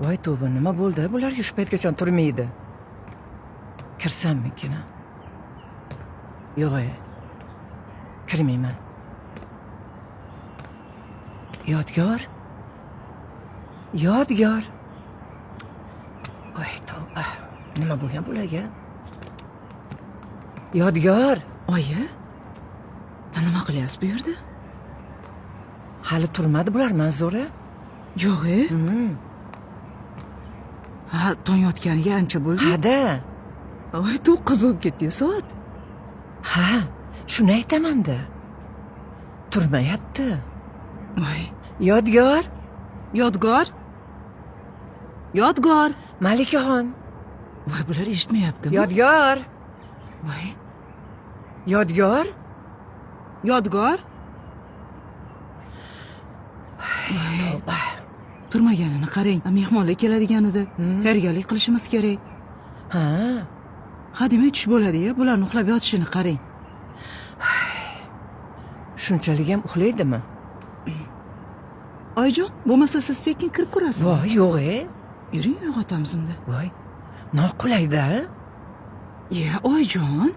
Voy tavba, nima bo'ldi? Bularga shu paytgacha turmaydi. Kirsammikin? Yo'q, kirmayman. Yodgor? Yodgor. Voy tavba, nima bo'lgan bularga? Yodgor. Oyi, nima qilyapsiz bu yerda? Hali turmadi bular Manzura. Yo'q, ha, tong yotganiga ancha bo'ldi. Ha-da. Voy, 9 bo'lib ketdi-yu soat. Ha, shuni aytaman-da. Turmayapti. Voy, Yodgor, Yodgor. Yodgor. Malikaxon. Voy, bular eshitmayaptimi? Yodgor. Voy, Yodgor. Yodgor. Tavba. Turmaganini qarang. Mehmonlar keladigan edi. Tayyorgarlik qilishimiz kerak. Ha, Ha, demak tush bo'ladi-ya. Bularni uxlab yotishini qarang. shunchalik ham uxlaydimi? Oyijon, bo'lmasa siz sekin kirib ko'rasiz. Voy, yo'q, Yuring, uyg'otamiz unda. Voy, noqulayda. Oyijon.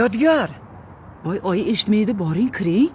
Yodgor. Voy, oyi eshitmaydi, boring, kiring.